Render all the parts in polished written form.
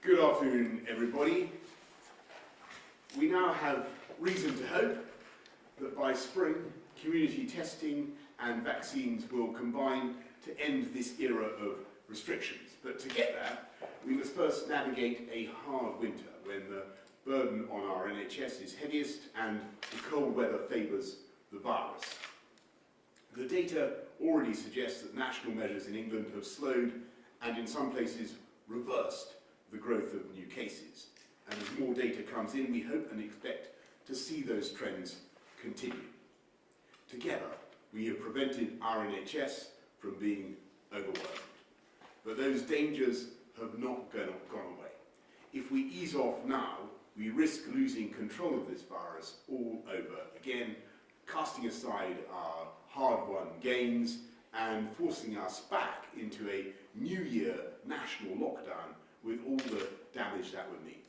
Good afternoon, everybody. We now have reason to hope that by spring, community testing and vaccines will combine to end this era of restrictions. But to get there, we must first navigate a hard winter when the burden on our NHS is heaviest and the cold weather favours the virus. The data already suggests that national measures in England have slowed and in some places reversed the growth of new cases. And as more data comes in, we hope and expect to see those trends continue. Together, we have prevented our NHS from being overwhelmed. But those dangers have not gone away. If we ease off now, we risk losing control of this virus all over again, casting aside our hard-won gains and forcing us back into a New Year national lockdown with all the damage that would mean.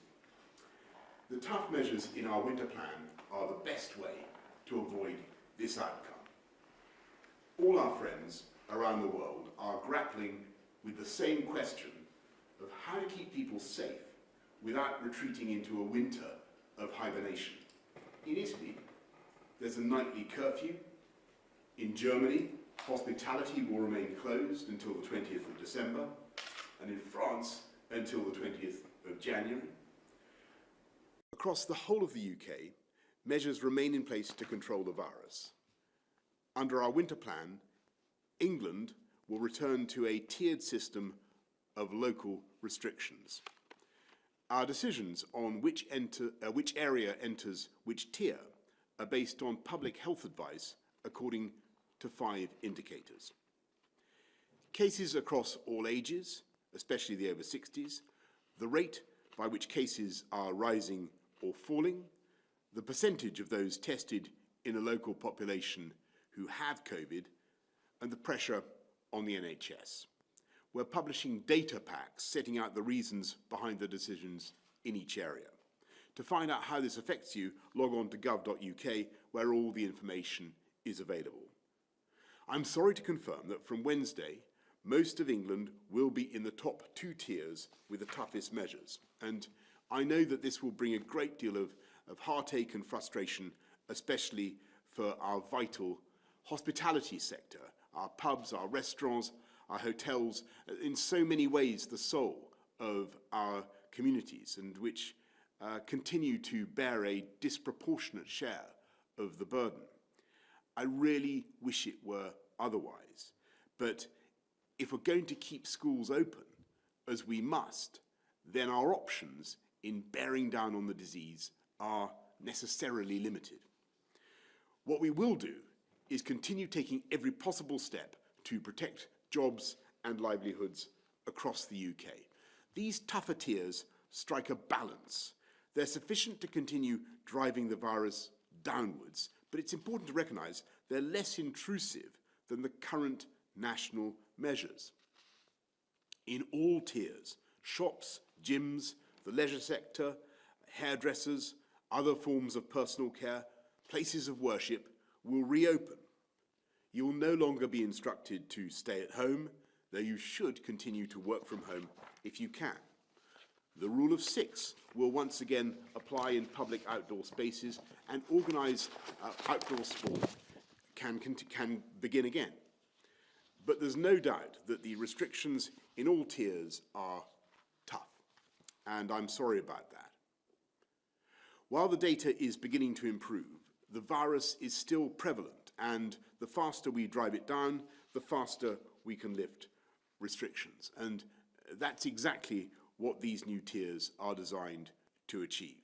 The tough measures in our winter plan are the best way to avoid this outcome. All our friends around the world are grappling with the same question of how to keep people safe without retreating into a winter of hibernation. In Italy, there's a nightly curfew. In Germany, hospitality will remain closed until the 20th of December, and in France, until the 20th of January. Across the whole of the UK, measures remain in place to control the virus. Under our winter plan, England will return to a tiered system of local restrictions. Our decisions on which area enters which tier are based on public health advice according to 5 indicators. Cases across all ages, especially the over 60s, the rate by which cases are rising or falling, the percentage of those tested in a local population who have COVID, and the pressure on the NHS. We're publishing data packs setting out the reasons behind the decisions in each area. To find out how this affects you, log on to gov.uk, where all the information is available. I'm sorry to confirm that from Wednesday, most of England will be in the top 2 tiers with the toughest measures. And I know that this will bring a great deal of heartache and frustration, especially for our vital hospitality sector, our pubs, our restaurants, our hotels, in so many ways the soul of our communities, and which continue to bear a disproportionate share of the burden. I really wish it were otherwise, but if we're going to keep schools open, as we must, then our options in bearing down on the disease are necessarily limited. What we will do is continue taking every possible step to protect jobs and livelihoods across the UK. These tougher tiers strike a balance. They're sufficient to continue driving the virus downwards, but it's important to recognise they're less intrusive than the current national measures. In all tiers, shops, gyms, the leisure sector, hairdressers, other forms of personal care, places of worship will reopen. You will no longer be instructed to stay at home, though you should continue to work from home if you can. The rule of 6 will once again apply in public outdoor spaces, and organised outdoor sport can begin again. But there's no doubt that the restrictions in all tiers are tough, and I'm sorry about that. While the data is beginning to improve, the virus is still prevalent, and the faster we drive it down, the faster we can lift restrictions. And that's exactly what these new tiers are designed to achieve.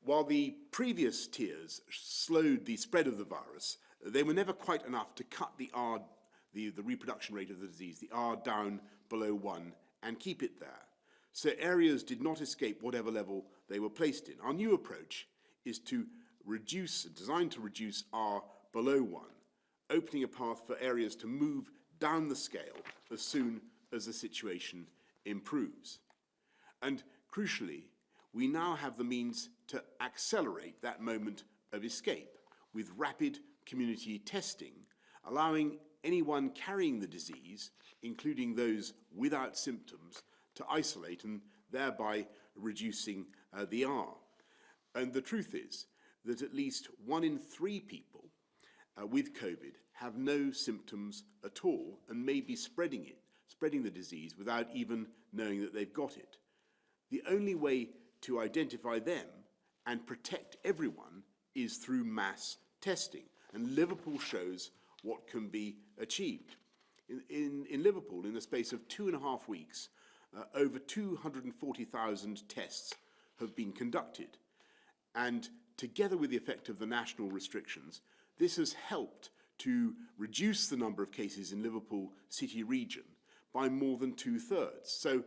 While the previous tiers slowed the spread of the virus, they were never quite enough to cut the reproduction rate of the disease, the R, down below 1 and keep it there. So areas did not escape whatever level they were placed in. Our new approach is designed to reduce R below 1, opening a path for areas to move down the scale as soon as the situation improves. And crucially, we now have the means to accelerate that moment of escape with rapid community testing, allowing anyone carrying the disease, including those without symptoms, to isolate and thereby reducing the R. And the truth is that at least 1 in 3 people with COVID have no symptoms at all and may be spreading the disease without even knowing that they've got it. The only way to identify them and protect everyone is through mass testing. And Liverpool shows what can be achieved. In Liverpool, in the space of 2.5 weeks, over 240,000 tests have been conducted. And together with the effect of the national restrictions, this has helped to reduce the number of cases in Liverpool city region by more than 2/3. So,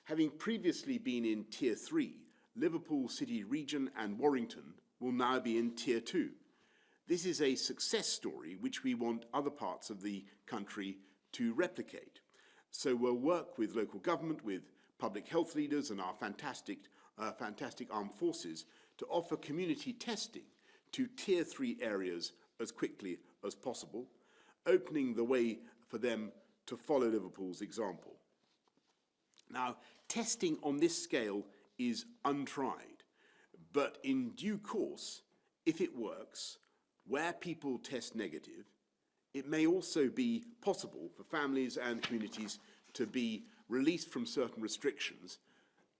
having previously been in Tier 3, Liverpool city region and Warrington will now be in Tier 2. This is a success story which we want other parts of the country to replicate. So we'll work with local government, with public health leaders and our fantastic armed forces to offer community testing to Tier 3 areas as quickly as possible, opening the way for them to follow Liverpool's example. Now, testing on this scale is untried, but in due course, if it works, where people test negative, it may also be possible for families and communities to be released from certain restrictions,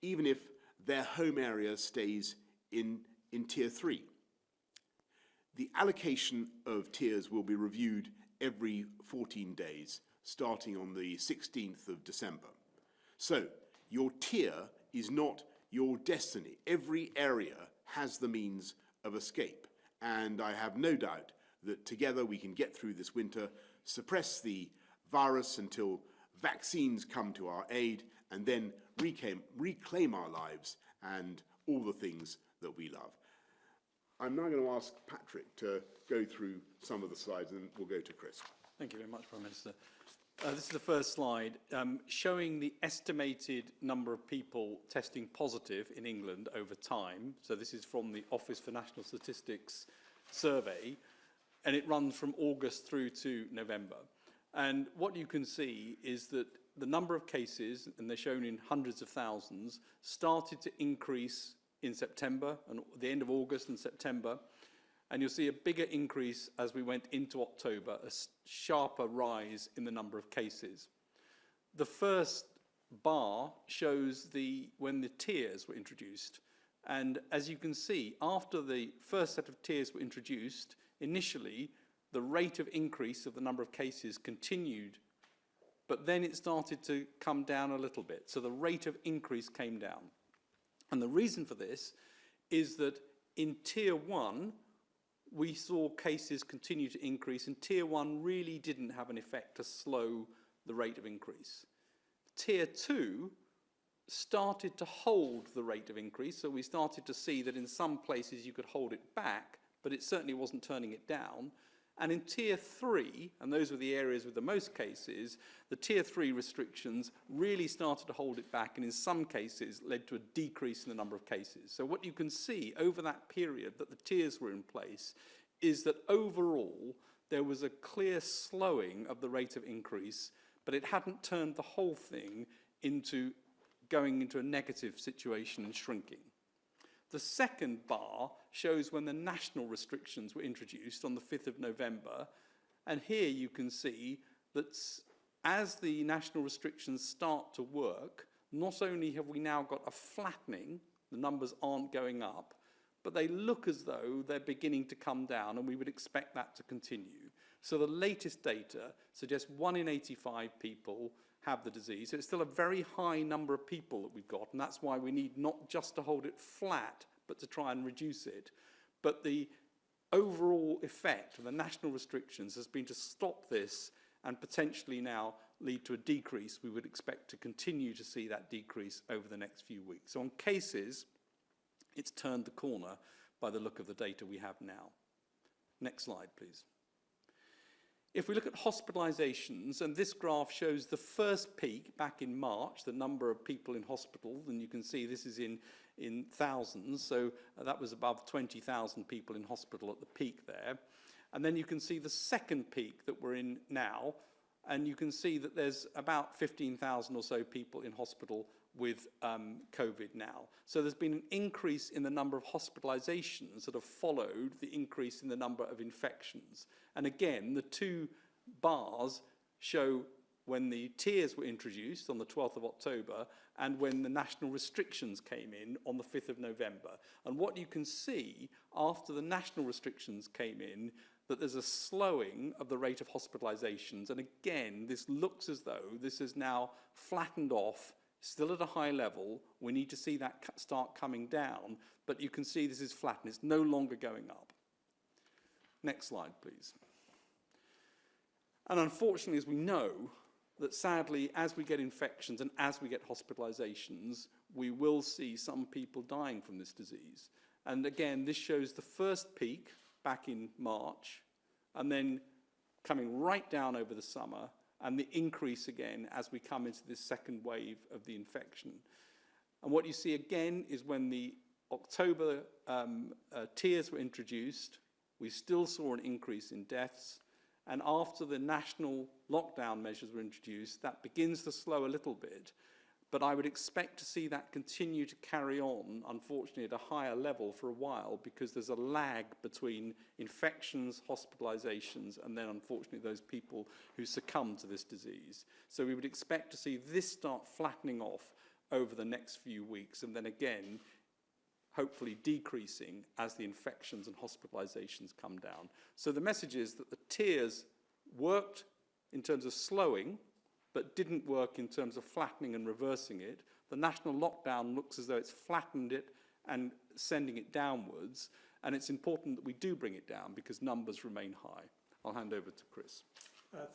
even if their home area stays in Tier 3. The allocation of tiers will be reviewed every 14 days, starting on the 16th of December. So, your tier is not your destiny. Every area has the means of escape, and I have no doubt that together we can get through this winter, suppress the virus until vaccines come to our aid, and then reclaim our lives and all the things that we love. I'm now going to ask Patrick to go through some of the slides, and then we'll go to Chris. Thank you very much, Prime Minister. This is the first slide showing the estimated number of people testing positive in England over time. So this is from the Office for National Statistics survey, and it runs from August through to November. And what you can see is that the number of cases, and they're shown in hundreds of thousands, started to increase in September and the end of August and September. And you'll see a bigger increase as we went into October, a sharper rise in the number of cases. The first bar shows when the tiers were introduced. And as you can see, after the first set of tiers were introduced, initially the rate of increase of the number of cases continued, but then it started to come down a little bit. So the rate of increase came down. And the reason for this is that in Tier 1, we saw cases continue to increase, and Tier 1 really didn't have an effect to slow the rate of increase. Tier 2 started to hold the rate of increase, so we started to see that in some places you could hold it back, but it certainly wasn't turning it down. And in Tier 3, and those were the areas with the most cases, the Tier 3 restrictions really started to hold it back, and in some cases led to a decrease in the number of cases. So what you can see over that period that the tiers were in place is that overall there was a clear slowing of the rate of increase, but it hadn't turned the whole thing into going into a negative situation and shrinking. The second bar shows when the national restrictions were introduced on the 5th of November. And here you can see that as the national restrictions start to work, not only have we now got a flattening, the numbers aren't going up, but they look as though they're beginning to come down, and we would expect that to continue. So the latest data suggests 1 in 85 people have the disease. So it's still a very high number of people that we've got, and that's why we need not just to hold it flat, but to try and reduce it. But the overall effect of the national restrictions has been to stop this and potentially now lead to a decrease. We would expect to continue to see that decrease over the next few weeks. So on cases, it's turned the corner by the look of the data we have now. Next slide, please. If we look at hospitalisations, and this graph shows the first peak back in March, the number of people in hospital, and you can see this is in thousands, so that was above 20,000 people in hospital at the peak there. And then you can see the second peak that we're in now, And you can see that there's about 15,000 or so people in hospital with COVID now. So there's been an increase in the number of hospitalizations that have followed the increase in the number of infections. And again, the two bars show when the tiers were introduced on the 12th of October and when the national restrictions came in on the 5th of November. And what you can see after the national restrictions came in, that there's a slowing of the rate of hospitalizations. And again, this looks as though this is now flattened off, still at a high level. We need to see that start coming down, but you can see this is flattened. It's no longer going up. Next slide, please. And unfortunately, as we know, that sadly, as we get infections and as we get hospitalizations, we will see some people dying from this disease. And again, this shows the first peak back in March, and then coming right down over the summer, and the increase again as we come into this second wave of the infection. And what you see again is when the October tiers were introduced, we still saw an increase in deaths. And after the national lockdown measures were introduced, that begins to slow a little bit. But I would expect to see that continue to carry on, unfortunately, at a higher level for a while, because there's a lag between infections, hospitalizations, and then, unfortunately, those people who succumb to this disease. So we would expect to see this start flattening off over the next few weeks, and then again, hopefully decreasing as the infections and hospitalizations come down. So the message is that the tiers worked in terms of slowing, but didn't work in terms of flattening and reversing it. The national lockdown looks as though it's flattened it and sending it downwards. And it's important that we do bring it down because numbers remain high. I'll hand over to Chris.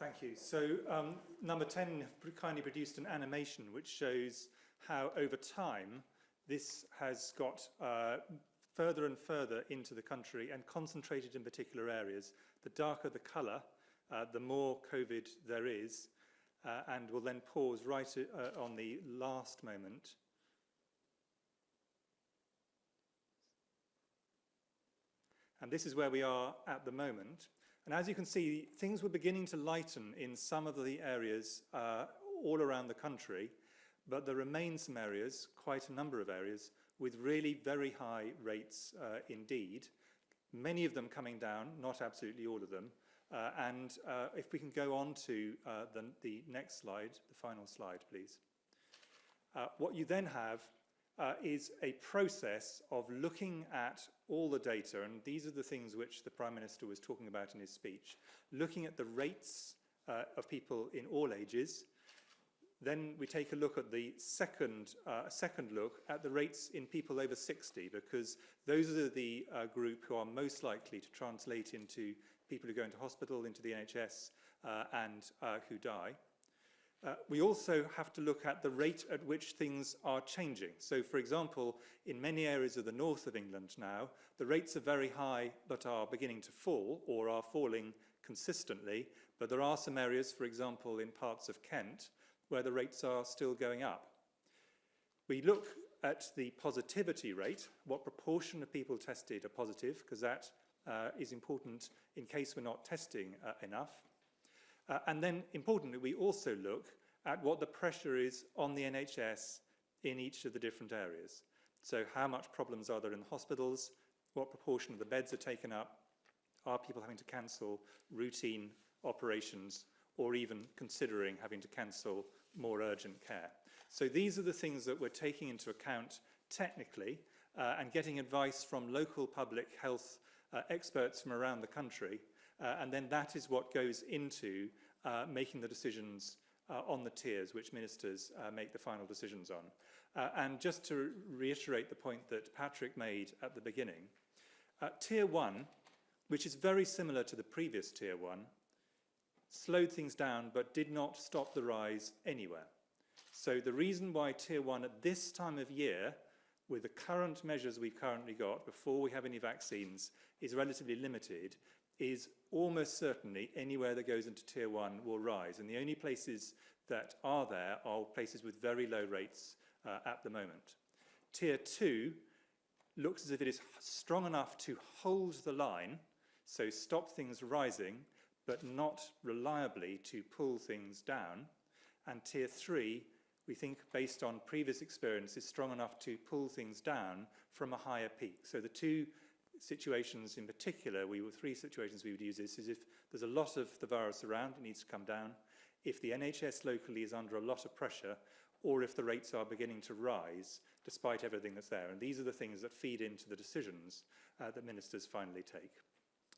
Thank you. So number 10 kindly produced an animation which shows how over time this has got further and further into the country and concentrated in particular areas. The darker the colour, the more COVID there is, and will then pause right on the last moment. And this is where we are at the moment. And as you can see, things were beginning to lighten in some of the areas all around the country, but there remain some areas, quite a number of areas, with really very high rates indeed, many of them coming down, not absolutely all of them. And if we can go on to the next slide, the final slide, please. What you then have is a process of looking at all the data, and these are the things which the Prime Minister was talking about in his speech, looking at the rates of people in all ages. Then we take a look at the second look at the rates in people over 60, because those are the group who are most likely to translate into people who go into hospital, into the NHS, and who die. We also have to look at the rate at which things are changing. So, for example, in many areas of the north of England now, the rates are very high but are beginning to fall, or are falling consistently. But there are some areas, for example, in parts of Kent, where the rates are still going up. We look at the positivity rate, what proportion of people tested are positive, because that is important in case we're not testing enough. And then, importantly, we also look at what the pressure is on the NHS in each of the different areas. So how much problems are there in the hospitals? What proportion of the beds are taken up? Are people having to cancel routine operations, or even considering having to cancel more urgent care? So these are the things that we're taking into account technically and getting advice from local public health experts from around the country. And then that is what goes into making the decisions on the tiers, which ministers make the final decisions on. And just to reiterate the point that Patrick made at the beginning, Tier 1, which is very similar to the previous Tier 1, slowed things down but did not stop the rise anywhere. So the reason why Tier 1 at this time of year, with the current measures we've currently got before we have any vaccines, is relatively limited, is almost certainly anywhere that goes into Tier 1 will rise. And the only places that are there are places with very low rates at the moment. Tier 2 looks as if it is strong enough to hold the line, so stop things rising, but not reliably to pull things down. And tier 3, we think, based on previous experience, is strong enough to pull things down from a higher peak. So the two situations in particular, three situations we would use this, is if there's a lot of the virus around, it needs to come down. If the NHS locally is under a lot of pressure, or if the rates are beginning to rise, despite everything that's there. And these are the things that feed into the decisions that ministers finally take.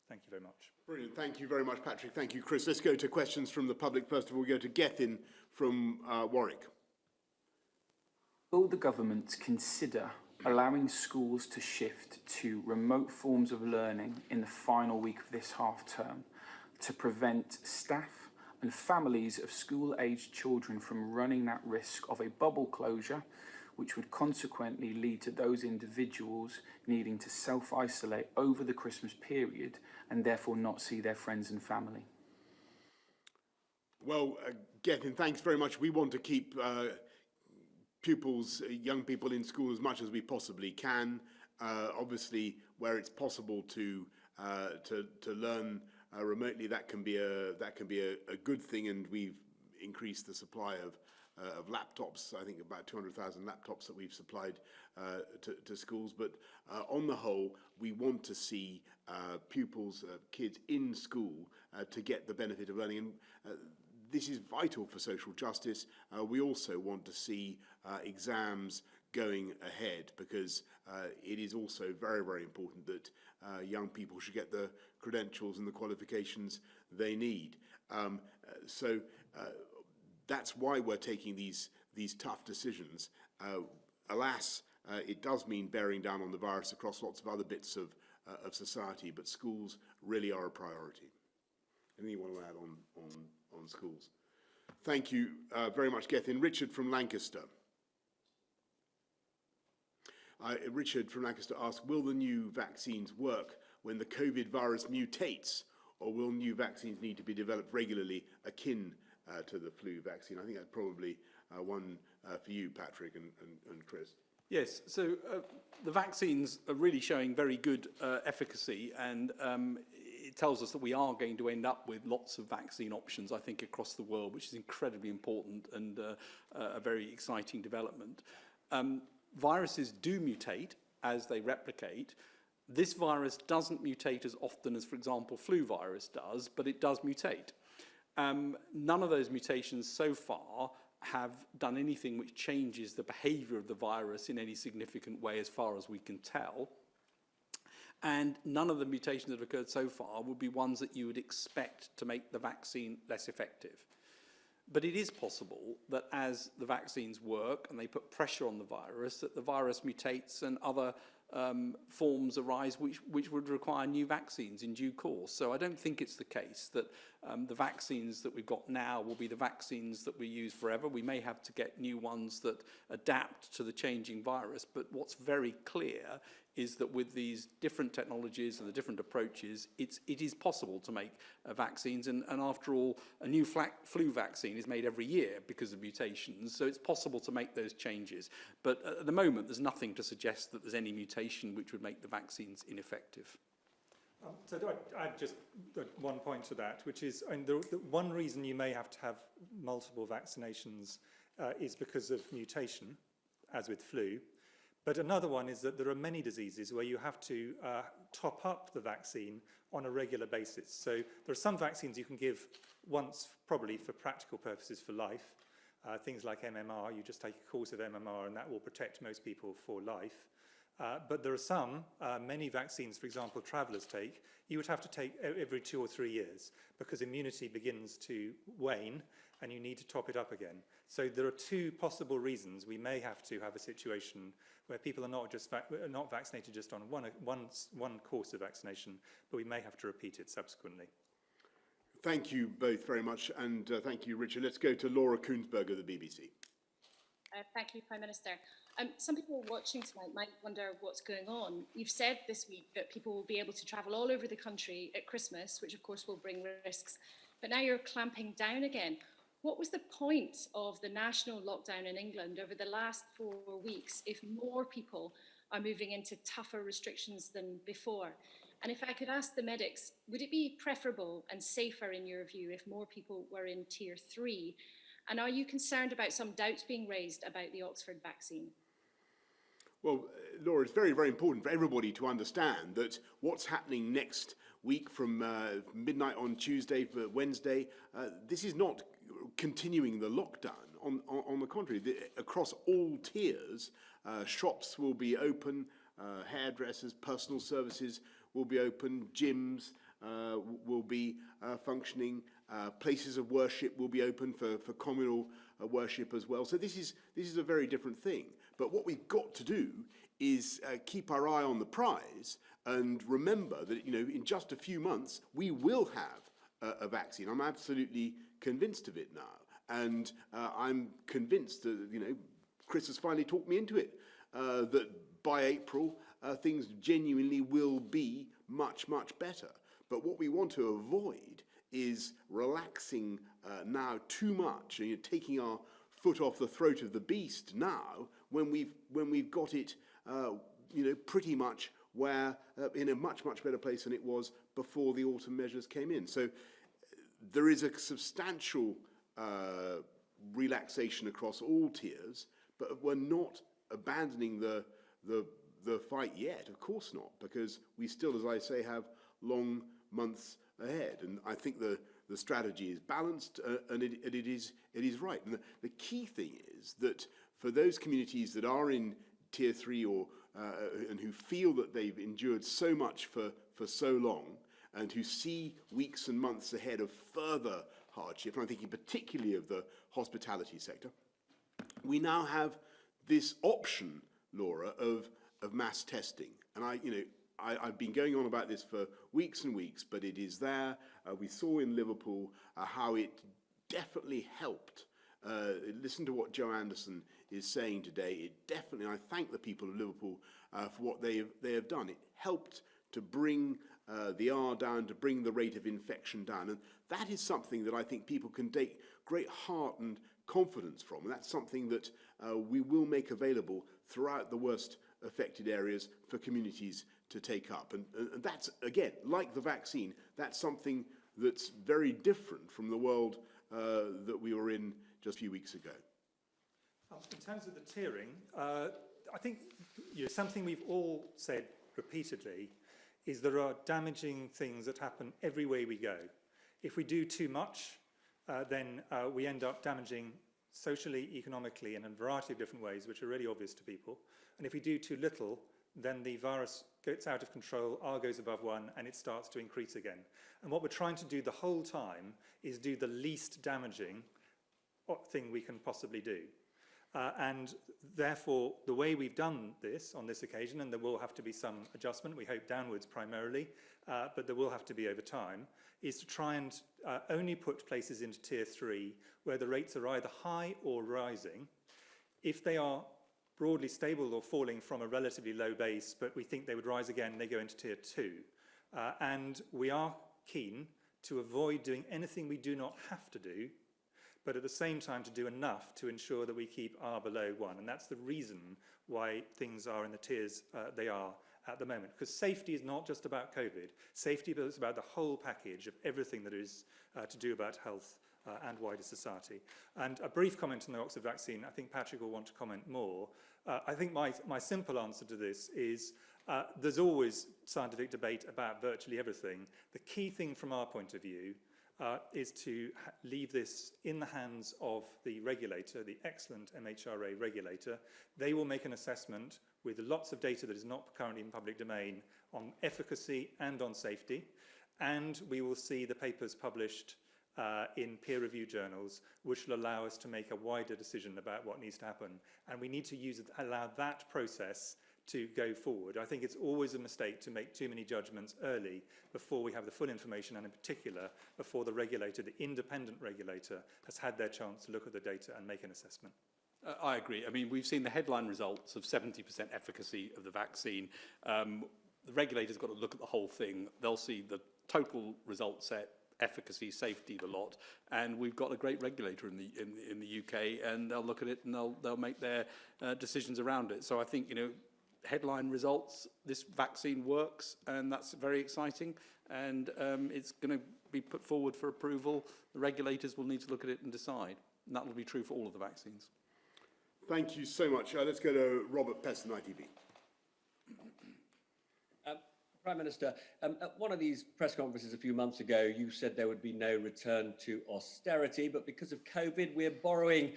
Thank you very much. Brilliant. Thank you very much, Patrick. Thank you, Chris. Let's go to questions from the public. First of all, we go to Gethin from Warwick. Will the government consider allowing schools to shift to remote forms of learning in the final week of this half term to prevent staff and families of school-aged children from running that risk of a bubble closure, which would consequently lead to those individuals needing to self-isolate over the Christmas period and therefore not see their friends and family? Well, Gethin, thanks very much. We want to keep pupils, young people in school as much as we possibly can. Obviously, where it's possible to learn remotely, that can be a good thing, and we've increased the supply of laptops. I think about 200,000 laptops that we've supplied to schools. But on the whole, we want to see pupils, kids in school to get the benefit of learning. And this is vital for social justice. We also want to see exams going ahead, because it is also very, very important that young people should get the credentials and the qualifications they need. So that's why we're taking these tough decisions. Alas, it does mean bearing down on the virus across lots of other bits of society, but schools really are a priority. Anything you want to add on schools? Thank you very much, Gethin. Richard from Lancaster. Richard from Lancaster asks, will the new vaccines work when the COVID virus mutates, or will new vaccines need to be developed regularly akin to the flu vaccine? I think that's probably one for you, Patrick and Chris. Yes, so the vaccines are really showing very good efficacy, and it tells us that we are going to end up with lots of vaccine options, I think, across the world, which is incredibly important and a very exciting development. Viruses do mutate as they replicate. This virus doesn't mutate as often as, for example, flu virus does, but it does mutate. None of those mutations so far have done anything which changes the behaviour of the virus in any significant way as far as we can tell. And none of the mutations that have occurred so far would be ones that you would expect to make the vaccine less effective. But it is possible that as the vaccines work and they put pressure on the virus, that the virus mutates and other forms arise which would require new vaccines in due course. So I don't think it's the case that the vaccines that we've got now will be the vaccines that we use forever. We may have to get new ones that adapt to the changing virus, but what's very clear is that with these different technologies and the different approaches, it is possible to make vaccines. And after all, a new flu vaccine is made every year because of mutations. So it's possible to make those changes. But at the moment, there's nothing to suggest that there's any mutation which would make the vaccines ineffective. So I add just one point to that, which is, I mean, the one reason you may have to have multiple vaccinations is because of mutation, as with flu. But another one is that there are many diseases where you have to top up the vaccine on a regular basis. So there are some vaccines you can give once, probably for practical purposes for life. Things like MMR, you just take a course of MMR and that will protect most people for life. But there are some, many vaccines, for example, travellers take, you would have to take every 2 or 3 years because immunity begins to wane and you need to top it up again. So there are two possible reasons we may have to have a situation where people are not just not vaccinated just on one course of vaccination, but we may have to repeat it subsequently. Thank you both very much, and thank you, Richard. Let's go to Laura Koonsberg of the BBC. Thank you, Prime Minister. Some people watching tonight might wonder what's going on. You've said this week that people will be able to travel all over the country at Christmas, which of course will bring risks, but now you're clamping down again. What was the point of the national lockdown in England over the last 4 weeks if more people are moving into tougher restrictions than before? And if I could ask the medics, would it be preferable and safer in your view if more people were in tier 3? And are you concerned about some doubts being raised about the Oxford vaccine? Well, Laura, it's very, very important for everybody to understand that what's happening next week from midnight on Tuesday for Wednesday, this is not continuing the lockdown. On the contrary, across all tiers, shops will be open, hairdressers, personal services will be open, gyms will be functioning, places of worship will be open for communal worship as well. So this is a very different thing. But what we've got to do is keep our eye on the prize and remember that, you know, in just a few months we will have a vaccine. I'm absolutely convinced of it now, and I'm convinced that, you know, Chris has finally talked me into it, that by April things genuinely will be much, much better. But what we want to avoid is relaxing now too much, and taking our foot off the throat of the beast now when we've got it, you know, pretty much where in a much, much better place than it was before the autumn measures came in. So there is a substantial relaxation across all tiers, but we're not abandoning the fight yet. Of course not, because we still, as I say, have long months ahead. And I think the strategy is balanced, and it is right. And the key thing is that for those communities that are in tier 3 or and who feel that they've endured so much for so long, and who see weeks and months ahead of further hardship, and I'm thinking particularly of the hospitality sector, we now have this option, Laura, of mass testing. And I've been going on about this for weeks and weeks, but it is there. We saw in Liverpool how it definitely helped. Listen to what Joe Anderson is saying today. It definitely, I thank the people of Liverpool for what they have done. It helped to bring the R down, to bring the rate of infection down. And that is something that I think people can take great heart and confidence from. And that's something that we will make available throughout the worst affected areas for communities to take up. And that's, again, like the vaccine, that's something that's very different from the world that we were in just a few weeks ago. In terms of the tiering, I think something we've all said repeatedly is there are damaging things that happen every way we go. If we do too much, then we end up damaging socially, economically, in a variety of different ways, which are really obvious to people. And if we do too little, then the virus gets out of control, R goes above 1, and it starts to increase again. And what we're trying to do the whole time is do the least damaging thing we can possibly do. And therefore, the way we've done this on this occasion, and there will have to be some adjustment, we hope downwards primarily, but there will have to be over time, is to try and only put places into tier 3 where the rates are either high or rising. If they are broadly stable or falling from a relatively low base, but we think they would rise again, they go into tier 2. And we are keen to avoid doing anything we do not have to do, but at the same time to do enough to ensure that we keep R below 1. And that's the reason why things are in the tiers they are at the moment. Because safety is not just about COVID. Safety is about the whole package of everything that is to do about health and wider society. And a brief comment on the Oxford vaccine. I think Patrick will want to comment more. I think my simple answer to this is there's always scientific debate about virtually everything. The key thing from our point of view is to leave this in the hands of the regulator, the excellent MHRA regulator. They will make an assessment with lots of data that is not currently in public domain on efficacy and on safety, and we will see the papers published in peer-reviewed journals, which will allow us to make a wider decision about what needs to happen. And we need to allow that process to go forward. I think it's always a mistake to make too many judgments early before we have the full information, and in particular before the regulator, the independent regulator, has had their chance to look at the data and make an assessment. I agree. I mean, we've seen the headline results of 70% efficacy of the vaccine. The regulator's got to look at the whole thing. They'll see the total result set, efficacy, safety, the lot, and we've got a great regulator in the UK, and they'll look at it and they'll make their decisions around it. So I think, headline results, this vaccine works, and that's very exciting, and it's going to be put forward for approval. The regulators will need to look at it and decide, and that will be true for all of the vaccines. Thank you so much. Let's go to Robert Peston, ITV. Prime Minister, at one of these press conferences a few months ago, you said there would be no return to austerity, but because of COVID, we're borrowing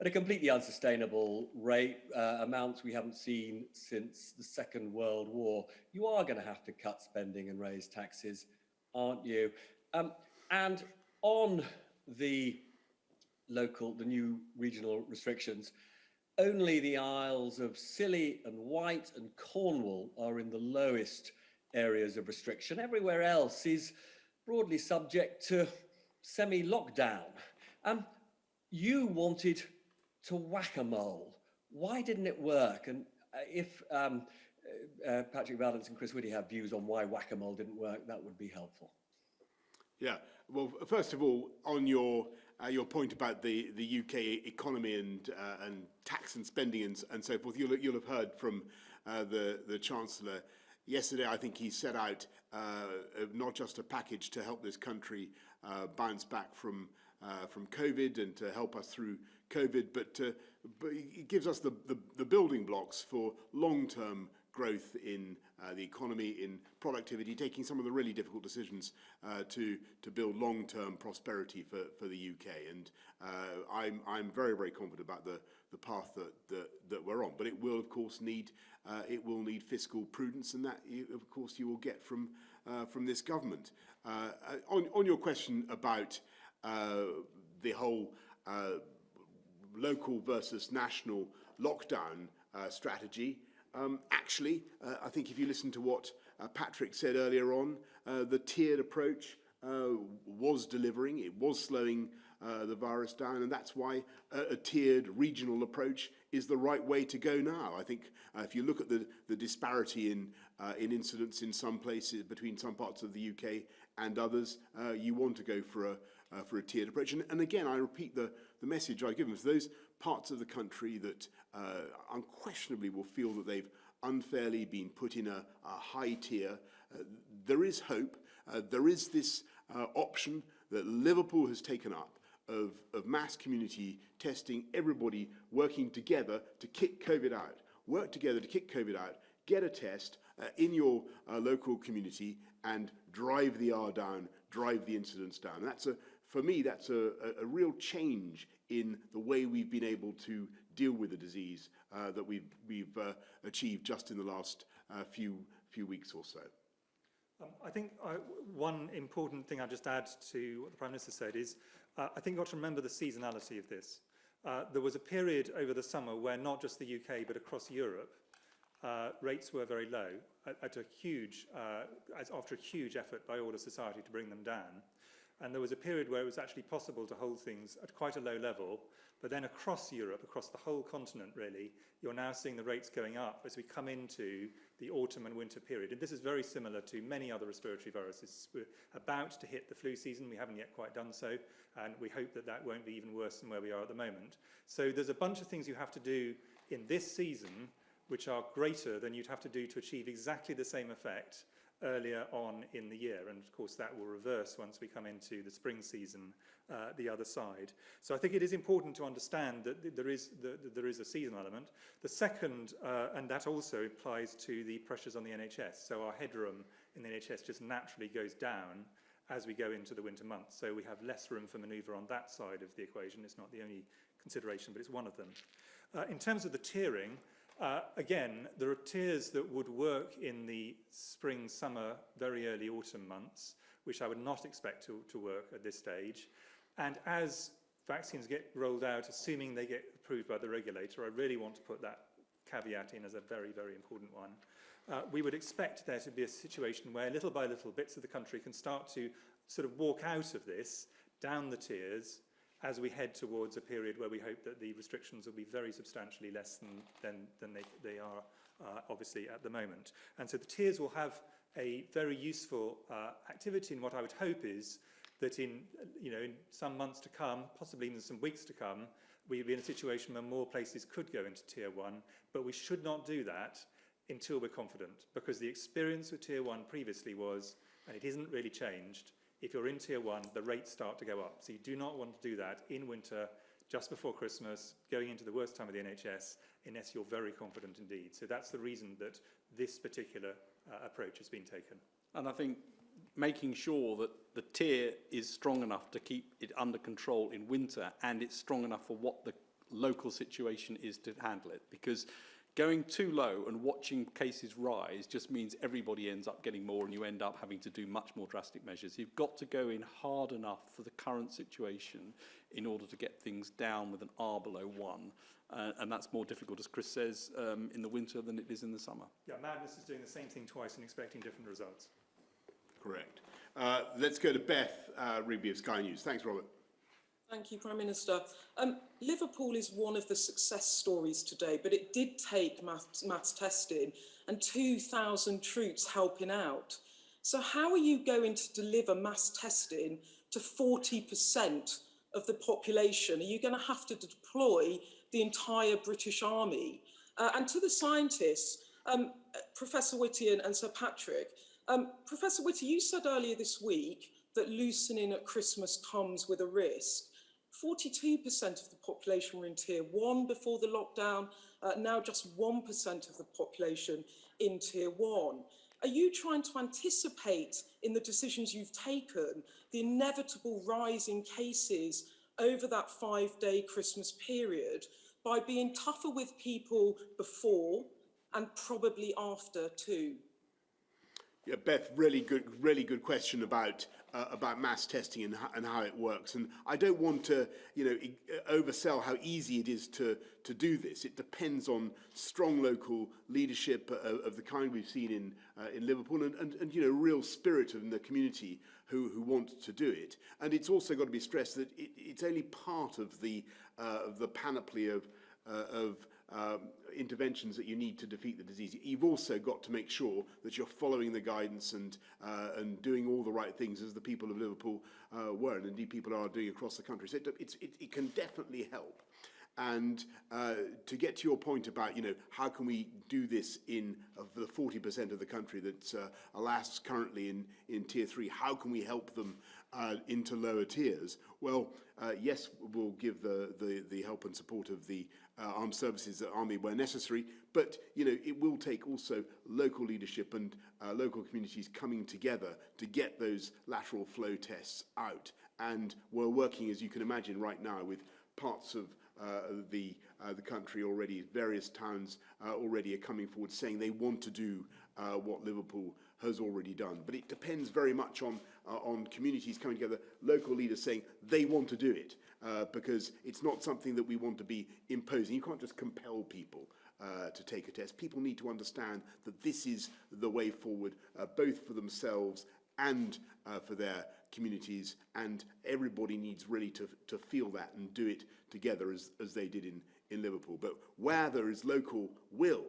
at a completely unsustainable rate, amounts we haven't seen since the Second World War. You are going to have to cut spending and raise taxes, aren't you? And on the new regional restrictions, only the Isles of Scilly and Wight and Cornwall are in the lowest areas of restriction. Everywhere else is broadly subject to semi-lockdown. You wanted to whack-a-mole. Why didn't it work? And if Patrick Vallance and Chris Whitty have views on why whack-a-mole didn't work, that would be helpful. Yeah, well, first of all, on your point about the UK economy and tax and spending and so forth, you'll have heard from the Chancellor yesterday. I think he set out not just a package to help this country bounce back from COVID and to help us through COVID, but it gives us the building blocks for long-term growth in the economy, in productivity, taking some of the really difficult decisions to build long-term prosperity for the UK. And I'm very, very confident about the path that we're on. But it will, of course, need fiscal prudence, and that, of course, you will get from this government. On your question about the whole local versus national lockdown strategy, actually, I think if you listen to what Patrick said earlier on, the tiered approach was delivering. It was slowing the virus down, and that's why a tiered regional approach is the right way to go now. I think if you look at the disparity in incidence in some places between some parts of the UK and others, you want to go for a tiered approach. And again, I repeat the message I've given for those parts of the country that unquestionably will feel that they've unfairly been put in a high tier. There is hope. There is this option that Liverpool has taken up of mass community testing, everybody working together to kick COVID out. Work together to kick COVID out, get a test in your local community and drive the R down, drive the incidence down. And for me, that's a real change in the way we've been able to deal with the disease that we've achieved just in the last few weeks or so. I think one important thing I'll just add to what the Prime Minister said is I think you've got to remember the seasonality of this. There was a period over the summer where not just the UK but across Europe rates were very low after a huge effort by all of society to bring them down. And there was a period where it was actually possible to hold things at quite a low level, but then across Europe, across the whole continent really, you're now seeing the rates going up as we come into the autumn and winter period. And this is very similar to many other respiratory viruses. We're about to hit the flu season. We haven't yet quite done so, and we hope that that won't be even worse than where we are at the moment. So there's a bunch of things you have to do in this season which are greater than you'd have to do to achieve exactly the same effect earlier on in the year, and of course that will reverse once we come into the spring season the other side. So I think it is important to understand that there is a seasonal element. The second, and that also applies to the pressures on the NHS, so our headroom in the NHS just naturally goes down as we go into the winter months, so we have less room for manoeuvre on that side of the equation. It's not the only consideration, but it's one of them. In terms of the tiering, again, there are tiers that would work in the spring, summer, very early autumn months, which I would not expect to work at this stage. And as vaccines get rolled out, assuming they get approved by the regulator, I really want to put that caveat in as a very, very important one. We would expect there to be a situation where little by little bits of the country can start to sort of walk out of this down the tiers as we head towards a period where we hope that the restrictions will be very substantially less than they are obviously at the moment. And so the tiers will have a very useful activity, and what I would hope is that in some months to come, possibly even some weeks to come, we'll be in a situation where more places could go into Tier 1, but we should not do that until we're confident, because the experience with Tier 1 previously was, and it isn't really changed, if you're in Tier 1, the rates start to go up. So you do not want to do that in winter, just before Christmas, going into the worst time of the NHS, unless you're very confident indeed. So that's the reason that this particular approach has been taken. And I think making sure that the tier is strong enough to keep it under control in winter, and it's strong enough for what the local situation is to handle it. Because going too low and watching cases rise just means everybody ends up getting more, and you end up having to do much more drastic measures. You've got to go in hard enough for the current situation in order to get things down with an R below 1. And that's more difficult, as Chris says, in the winter than it is in the summer. Yeah, Madness is doing the same thing twice and expecting different results. Correct. Let's go to Beth Rigby of Sky News. Thanks, Robert. Thank you, Prime Minister. Liverpool is one of the success stories today, but it did take maths testing and 2,000 troops helping out. So how are you going to deliver maths testing to 40% of the population? Are you going to have to deploy the entire British Army? And to the scientists, Professor Whitty and Sir Patrick, Professor Whitty, you said earlier this week that loosening at Christmas comes with a risk. 42% of the population were in Tier 1 before the lockdown, now just 1% of the population in Tier 1. Are you trying to anticipate in the decisions you've taken the inevitable rise in cases over that 5-day Christmas period by being tougher with people before and probably after too? Yeah, Beth, really good question about mass testing and how it works. And I don't want to, oversell how easy it is to do this. It depends on strong local leadership of the kind we've seen in Liverpool, and real spirit in the community who want to do it. And it's also got to be stressed that it's only part of the panoply of interventions that you need to defeat the disease. You've also got to make sure that you're following the guidance and doing all the right things, as the people of Liverpool were, and indeed people are doing across the country. So it can definitely help. And to get to your point about, how can we do this of the 40% of the country that's, alas, currently in Tier 3, how can we help them into lower tiers? Well, yes, we'll give the help and support of the armed services, the army, where necessary, but it will take also local leadership and local communities coming together to get those lateral flow tests out. And we're working, as you can imagine, right now with parts of the country already. Various towns already are coming forward saying they want to do what Liverpool has already done. But it depends very much on communities coming together, local leaders saying they want to do it, because it's not something that we want to be imposing. You can't just compel people to take a test. People need to understand that this is the way forward, both for themselves and for their communities, and everybody needs really to feel that and do it together as they did in Liverpool. But where there is local will,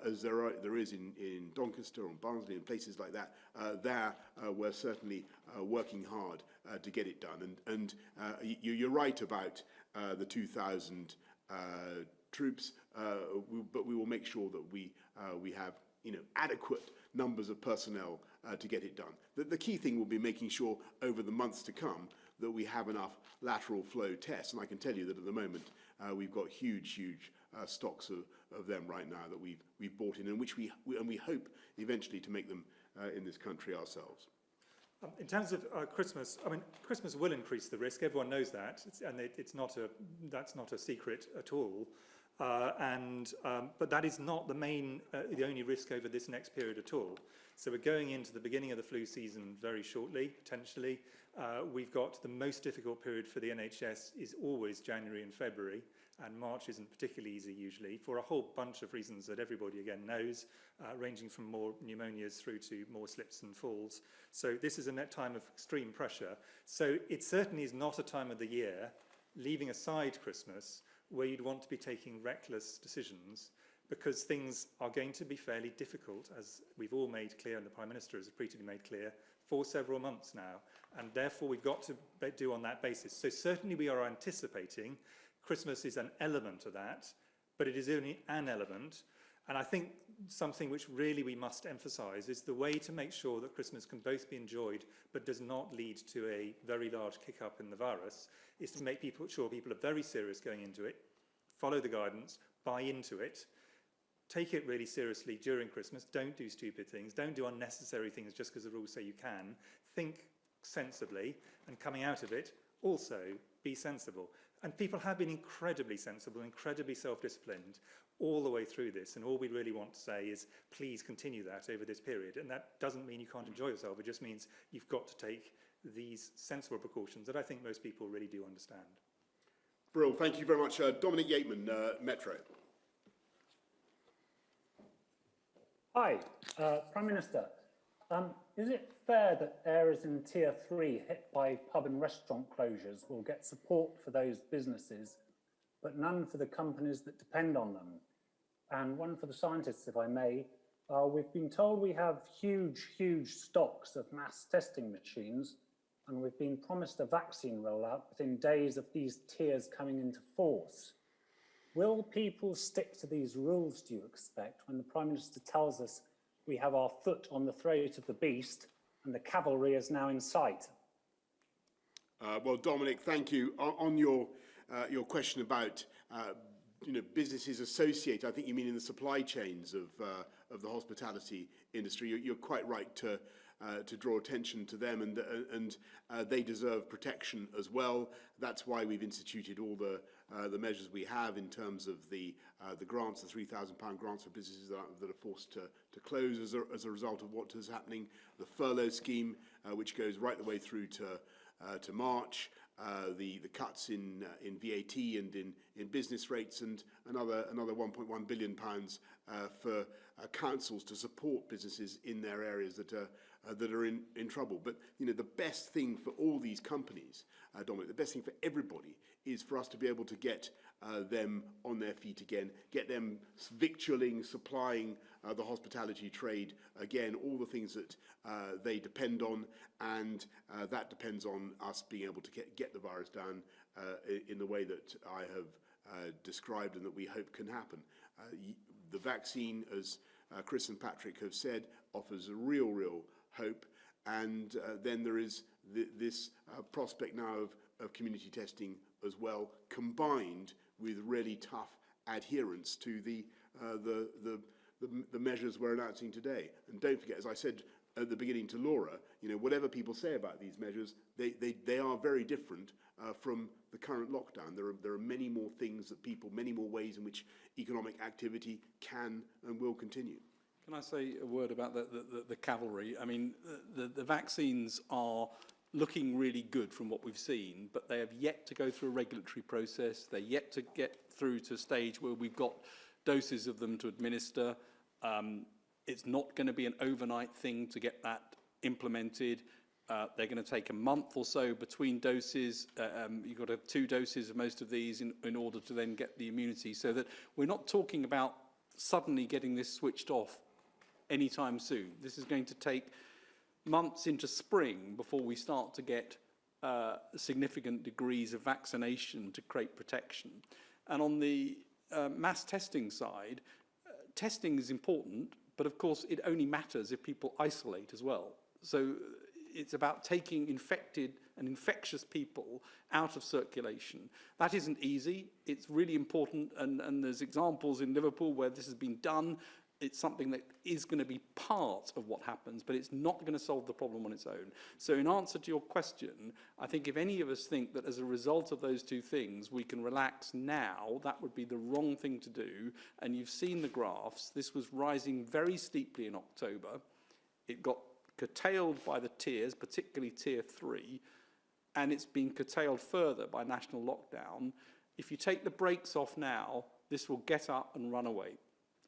as there is in Doncaster and Barnsley and places like that, we're certainly working hard to get it done. And you're right about the 2,000 troops, but we will make sure that we have adequate numbers of personnel to get it done. The key thing will be making sure over the months to come that we have enough lateral flow tests. And I can tell you that at the moment we've got huge stocks of them right now that we've bought in, and which we hope eventually to make them in this country ourselves. In terms of Christmas, Christmas will increase the risk. Everyone knows that, that's not a secret at all. But that is not the only risk over this next period at all. So we're going into the beginning of the flu season very shortly, potentially. We've got the most difficult period for the NHS is always January and February, and March isn't particularly easy usually, for a whole bunch of reasons that everybody again knows, ranging from more pneumonias through to more slips and falls. So this is a time of extreme pressure. So it certainly is not a time of the year, leaving aside Christmas, where you'd want to be taking reckless decisions, because things are going to be fairly difficult, as we've all made clear, and the Prime Minister has repeatedly made clear, for several months now. And therefore, we've got to do on that basis. So certainly we are anticipating Christmas is an element of that, but it is only an element. And I think something which really we must emphasise is the way to make sure that Christmas can both be enjoyed but does not lead to a very large kick-up in the virus is to make sure people are very serious going into it, follow the guidance, buy into it, take it really seriously during Christmas, don't do stupid things, don't do unnecessary things just because the rules say you can, think sensibly, and coming out of it, also be sensible. And people have been incredibly sensible, incredibly self-disciplined all the way through this, and all we really want to say is please continue that over this period. And that doesn't mean you can't enjoy yourself, it just means you've got to take these sensible precautions that I think most people really do understand. Brill, thank you very much. Dominic Yateman, Metro. Hi, Prime Minister. Is it fair that areas in Tier 3 hit by pub and restaurant closures will get support for those businesses, but none for the companies that depend on them? And one for the scientists, if I may. We've been told we have huge stocks of mass testing machines, and we've been promised a vaccine rollout within days of these tiers coming into force. Will people stick to these rules, do you expect, when the Prime Minister tells us we have our foot on the throat of the beast and the cavalry is now in sight? Well, Dominic, thank you. On your question about businesses associated, I think you mean in the supply chains of the hospitality industry. You're quite right to draw attention to them, and they deserve protection as well. That's why we've instituted all the measures we have in terms of the grants, the £3,000 grants for businesses that are forced to close as a result of what is happening. The furlough scheme, which goes right the way through to March. The cuts in VAT and in business rates, and another £1.1 billion for councils to support businesses in their areas that are in trouble. But the best thing for all these companies, Dominic, the best thing for everybody is for us to be able to get them on their feet again, get them victualling, supplying the hospitality trade again, all the things that they depend on, and that depends on us being able to get the virus down in the way that I have described and that we hope can happen. The vaccine, as Chris and Patrick have said, offers a real hope, and then there is this prospect now of community testing as well, combined with really tough adherence to the measures we're announcing today. And don't forget, as I said at the beginning to Laura, whatever people say about these measures, they are very different from the current lockdown. There are many more things that many more ways in which economic activity can and will continue. Can I say a word about the cavalry? I mean, the vaccines are looking really good from what we've seen, but they have yet to go through a regulatory process. They're yet to get through to a stage where we've got doses of them to administer. It's not going to be an overnight thing to get that implemented. They're going to take a month or so between doses. You've got to have 2 doses of most of these in order to then get the immunity, so that we're not talking about suddenly getting this switched off anytime soon. This is going to take months into spring before we start to get significant degrees of vaccination to create protection. And on the mass testing side, testing is important, but of course it only matters if people isolate as well. So it's about taking infected and infectious people out of circulation. That isn't easy. It's really important, and there's examples in Liverpool where this has been done. It's something that is going to be part of what happens, but it's not going to solve the problem on its own. So in answer to your question, I think if any of us think that as a result of those 2 things we can relax now, that would be the wrong thing to do. And you've seen the graphs. This was rising very steeply in October. It got curtailed by the tiers, particularly Tier 3, and it's been curtailed further by national lockdown. If you take the brakes off now, this will get up and run away,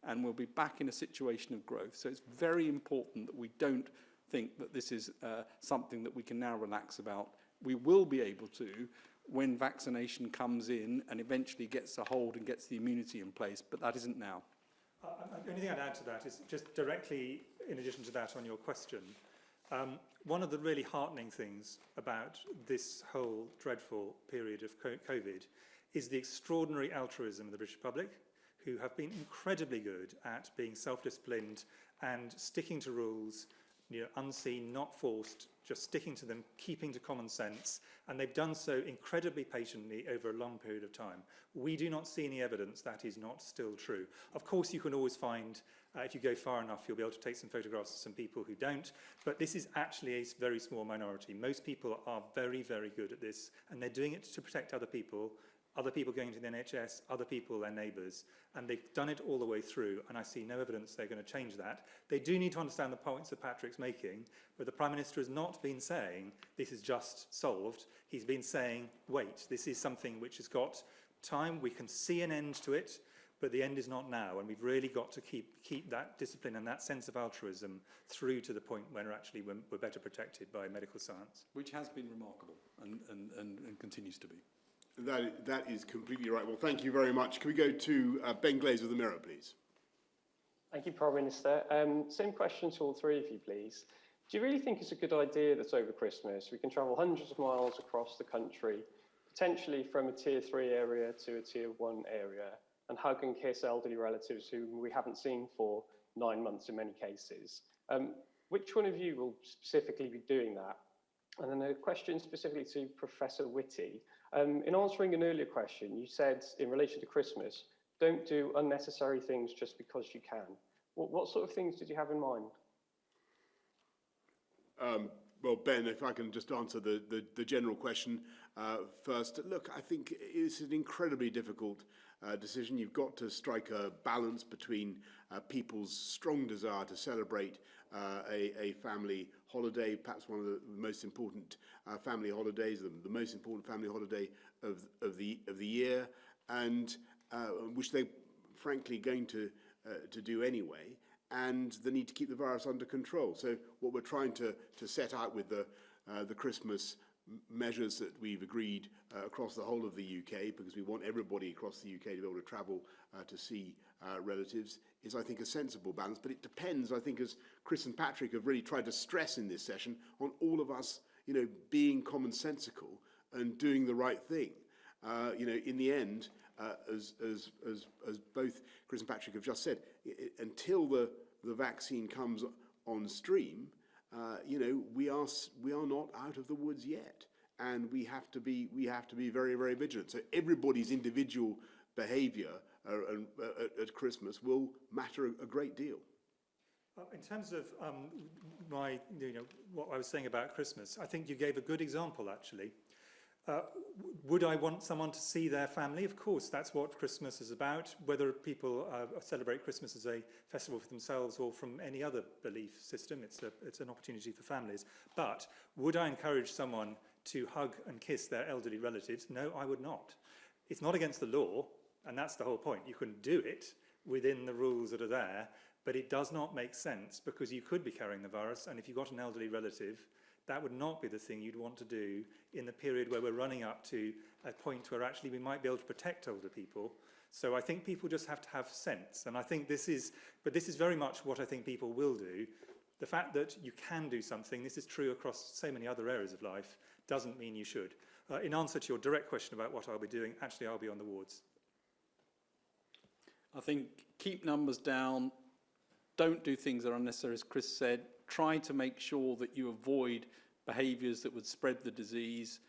and we'll be back in a situation of growth. So it's very important that we don't think that this is something that we can now relax about. We will be able to when vaccination comes in and eventually gets a hold and gets the immunity in place, but that isn't now. The only thing I'd add to that is just directly in addition to that on your question, one of the really heartening things about this whole dreadful period of COVID is the extraordinary altruism of the British public, who have been incredibly good at being self-disciplined and sticking to rules, unseen, not forced, just sticking to them, keeping to common sense, and they've done so incredibly patiently over a long period of time. We do not see any evidence that is not still true. Of course, you can always find, if you go far enough, you'll be able to take some photographs of some people who don't, but this is actually a very small minority. Most people are very, very good at this, and they're doing it to protect other people going to the NHS, other people, their neighbours, and they've done it all the way through, and I see no evidence they're going to change that. They do need to understand the points that Patrick's making, but the Prime Minister has not been saying this is just solved. He's been saying, wait, this is something which has got time, we can see an end to it, but the end is not now, and we've really got to keep that discipline and that sense of altruism through to the point when we're better protected by medical science. Which has been remarkable and continues to be. That is completely right. Well, thank you very much. Can we go to Ben Glaze of the Mirror, please? Thank you, Prime Minister. Same question to all three of you, please. Do you really think it's a good idea that over Christmas we can travel hundreds of miles across the country, potentially from a Tier 3 area to a Tier 1 area, and hug and kiss elderly relatives whom we haven't seen for 9 months in many cases? Which one of you will specifically be doing that? And then a question specifically to Professor Whitty. In answering an earlier question, you said in relation to Christmas, don't do unnecessary things just because you can. What sort of things did you have in mind? Well, Ben, if I can just answer the general question first. Look, I think it's an incredibly difficult decision. You've got to strike a balance between people's strong desire to celebrate a family holiday, perhaps one of the most important family holidays, the most important family holiday of the year, and which they're frankly going to do anyway, and the need to keep the virus under control. So what we're trying to set out with the Christmas measures that we've agreed across the whole of the UK, because we want everybody across the UK to be able to travel to see relatives, is I think a sensible balance. But it depends, I think, as Chris and Patrick have really tried to stress in this session, on all of us, being commonsensical and doing the right thing. In the end, as both Chris and Patrick have just said, until the vaccine comes on stream, we are not out of the woods yet, and we have to be very, very vigilant. So everybody's individual behaviour at Christmas will matter a great deal. In terms of what I was saying about Christmas, I think you gave a good example, actually. Would I want someone to see their family? Of course, that's what Christmas is about, whether people celebrate Christmas as a festival for themselves or from any other belief system. It's an opportunity for families. But would I encourage someone to hug and kiss their elderly relatives? No, I would not. It's not against the law, and that's the whole point. You can do it within the rules that are there, but it does not make sense because you could be carrying the virus, and if you've got an elderly relative, that would not be the thing you'd want to do in the period where we're running up to a point where actually we might be able to protect older people. So I think people just have to have sense. And I think this is very much what I think people will do. The fact that you can do something, this is true across so many other areas of life, doesn't mean you should. In answer to your direct question about what I'll be doing, actually I'll be on the wards. I think keep numbers down, don't do things that are unnecessary, as Chris said. Try to make sure that you avoid behaviours that would spread the disease.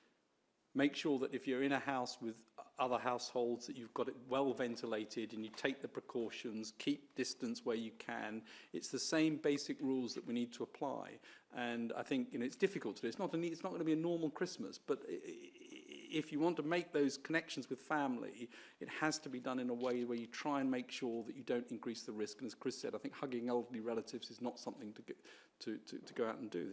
Make sure that if you're in a house with other households that you've got it well ventilated and you take the precautions, keep distance where you can. It's the same basic rules that we need to apply. And I think it's difficult to do. It's not going to be a normal Christmas, but if you want to make those connections with family, it has to be done in a way where you try and make sure that you don't increase the risk. And as Chris said, I think hugging elderly relatives is not something to go out and do.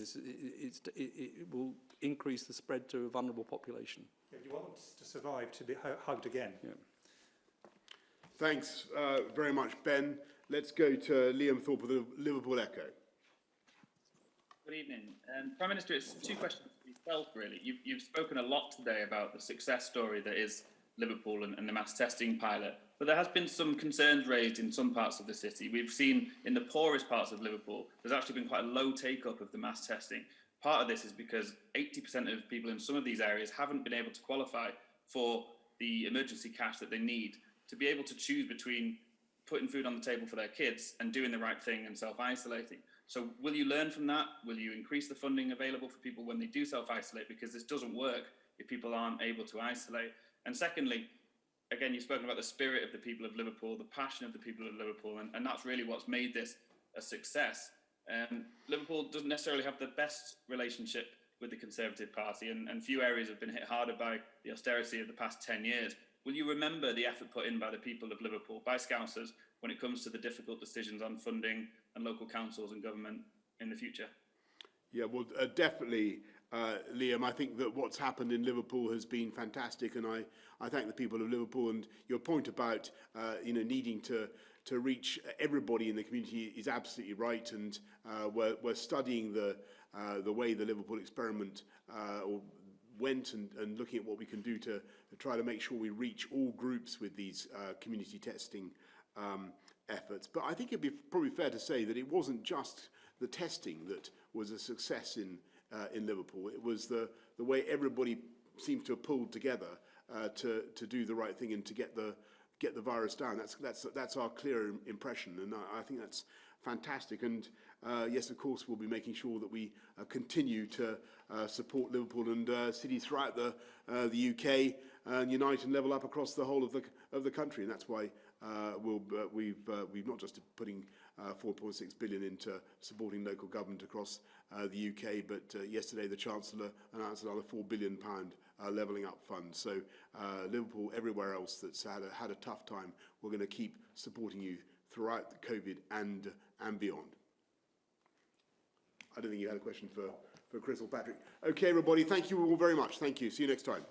It will increase the spread to a vulnerable population. Yeah, you want to survive to be hugged again. Yeah. Thanks very much, Ben. Let's go to Liam Thorpe of the Liverpool Echo. Good evening. Prime Minister, it's two questions for yourself, really. You've spoken a lot today about the success story that is Liverpool and the mass testing pilot, but there has been some concerns raised in some parts of the city. We've seen in the poorest parts of Liverpool, there's actually been quite a low take-up of the mass testing. Part of this is because 80% of people in some of these areas haven't been able to qualify for the emergency cash that they need to be able to choose between putting food on the table for their kids and doing the right thing and self-isolating. So will you learn from that? Will you increase the funding available for people when they do self-isolate? Because this doesn't work if people aren't able to isolate. And secondly, again, you've spoken about the spirit of the people of Liverpool, the passion of the people of Liverpool, and that's really what's made this a success. Liverpool doesn't necessarily have the best relationship with the Conservative Party, and few areas have been hit harder by the austerity of the past 10 years. Will you remember the effort put in by the people of Liverpool, by Scousers, when it comes to the difficult decisions on funding and local councils and government in the future? Yeah, well, definitely, Liam. I think that what's happened in Liverpool has been fantastic, and I thank the people of Liverpool. And your point about needing to reach everybody in the community is absolutely right. And we're studying the way the Liverpool experiment went and looking at what we can do to try to make sure we reach all groups with these community testing efforts. But I think it'd be probably fair to say that it wasn't just the testing that was a success in Liverpool. It was the way everybody seems to have pulled together to do the right thing and to get the virus down. That's our clear impression, and I think that's fantastic. And yes, of course, we'll be making sure that we continue to support Liverpool and cities throughout the UK and unite and level up across the whole of the country. And that's why we've not just putting 4.6 billion into supporting local government across the UK, but yesterday the Chancellor announced another £4 billion levelling up fund. So Liverpool, everywhere else that's had a tough time, we're going to keep supporting you throughout the COVID and beyond. I don't think you had a question for Chris or Patrick. Okay, everybody, thank you all very much. Thank you. See you next time.